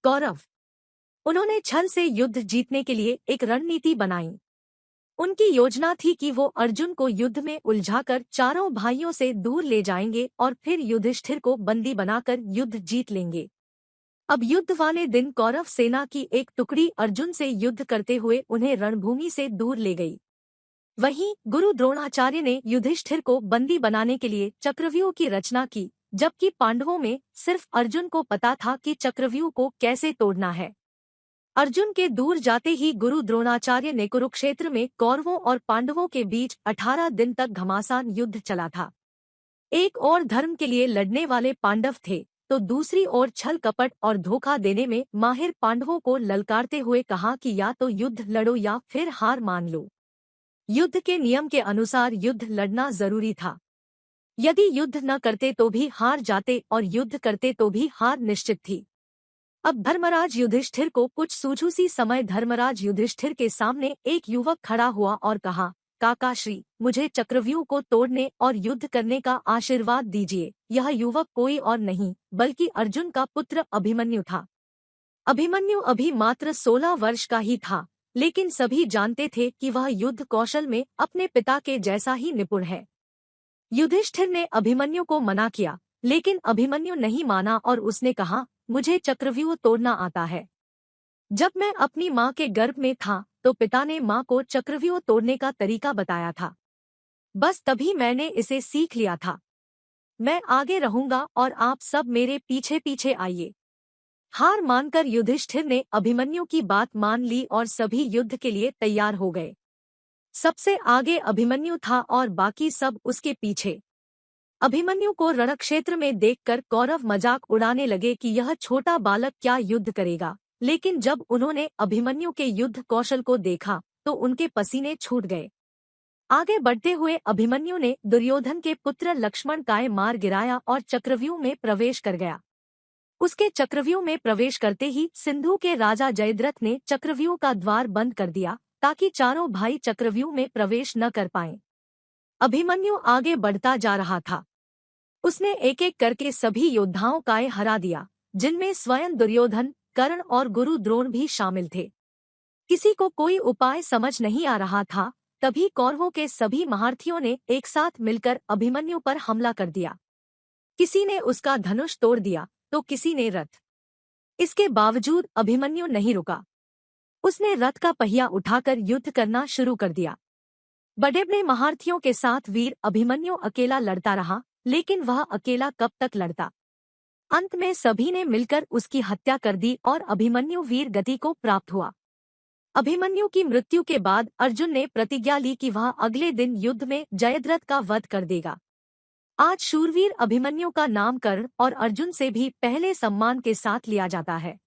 कौरव। उन्होंने छल से युद्ध जीतने के लिए एक रणनीति बनाई। उनकी योजना थी कि वो अर्जुन को युद्ध में उलझाकर चारों भाइयों से दूर ले जाएंगे और फिर युधिष्ठिर को बंदी बनाकर युद्ध जीत लेंगे। अब युद्ध वाले दिन कौरव सेना की एक टुकड़ी अर्जुन से युद्ध करते हुए उन्हें रणभूमि से दूर ले गई। वहीं गुरु द्रोणाचार्य ने युधिष्ठिर को बंदी बनाने के लिए चक्रव्यूह की रचना की, जबकि पांडवों में सिर्फ अर्जुन को पता था कि चक्रव्यूह को कैसे तोड़ना है। अर्जुन के दूर जाते ही गुरु द्रोणाचार्य ने कुरुक्षेत्र में कौरवों और पांडवों के बीच 18 दिन तक घमासान युद्ध चला था। एक ओर धर्म के लिए लड़ने वाले पांडव थे, तो दूसरी ओर छल कपट और धोखा देने में माहिर पांडवों को ललकारते हुए कहा कि या तो युद्ध लड़ो या फिर हार मान लो। युद्ध के नियम के अनुसार युद्ध लड़ना जरूरी था। यदि युद्ध न करते तो भी हार जाते और युद्ध करते तो भी हार निश्चित थी। अब धर्मराज युधिष्ठिर को कुछ सूझू सी समय धर्मराज युधिष्ठिर के सामने एक युवक खड़ा हुआ और कहा, काकाश्री, मुझे चक्रव्यूह को तोड़ने और युद्ध करने का आशीर्वाद दीजिए। यह युवक कोई और नहीं बल्कि अर्जुन का पुत्र अभिमन्यु था। अभिमन्यु अभी मात्र 16 वर्ष का ही था, लेकिन सभी जानते थे कि वह युद्ध कौशल में अपने पिता के जैसा ही निपुण है। युधिष्ठिर ने अभिमन्यु को मना किया, लेकिन अभिमन्यु नहीं माना और उसने कहा, मुझे चक्रव्यूह तोड़ना आता है। जब मैं अपनी माँ के गर्भ में था तो पिता ने माँ को चक्रव्यूह तोड़ने का तरीका बताया था। बस तभी मैंने इसे सीख लिया था। मैं आगे रहूंगा और आप सब मेरे पीछे पीछे आइए। हार मानकर युधिष्ठिर ने अभिमन्यु की बात मान ली और सभी युद्ध के लिए तैयार हो गए। सबसे आगे अभिमन्यु था और बाकी सब उसके पीछे। अभिमन्यु को रणक्षेत्र में देखकर कौरव मजाक उड़ाने लगे कि यह छोटा बालक क्या युद्ध करेगा, लेकिन जब उन्होंने अभिमन्यु के युद्ध कौशल को देखा तो उनके पसीने छूट गए। आगे बढ़ते हुए अभिमन्यु ने दुर्योधन के पुत्र लक्ष्मण का मार गिराया और चक्रव्यूह में प्रवेश कर गया। उसके चक्रव्यूह में प्रवेश करते ही सिंधु के राजा जयद्रथ ने चक्रव्यूह का द्वार बंद कर दिया ताकि चारों भाई चक्रव्यूह में प्रवेश न कर पाएं। अभिमन्यु आगे बढ़ता जा रहा था। उसने एक एक करके सभी योद्धाओं का हरा दिया, जिनमें स्वयं दुर्योधन, कर्ण और गुरु द्रोण भी शामिल थे। किसी को कोई उपाय समझ नहीं आ रहा था। तभी कौरवों के सभी महारथियों ने एक साथ मिलकर अभिमन्यु पर हमला कर दिया। किसी ने उसका धनुष तोड़ दिया तो किसी ने रथ। इसके बावजूद अभिमन्यु नहीं रुका। उसने रथ का पहिया उठाकर युद्ध करना शुरू कर दिया। बड़े बड़े महारथियों के साथ वीर अभिमन्यु अकेला लड़ता रहा, लेकिन वह अकेला कब तक लड़ता। अंत में सभी ने मिलकर उसकी हत्या कर दी और अभिमन्यु वीर गति को प्राप्त हुआ। अभिमन्यु की मृत्यु के बाद अर्जुन ने प्रतिज्ञा ली कि वह अगले दिन युद्ध में जयद्रथ का वध कर देगा। आज शूरवीर अभिमन्यु का नाम कर्ण और अर्जुन से भी पहले सम्मान के साथ लिया जाता है।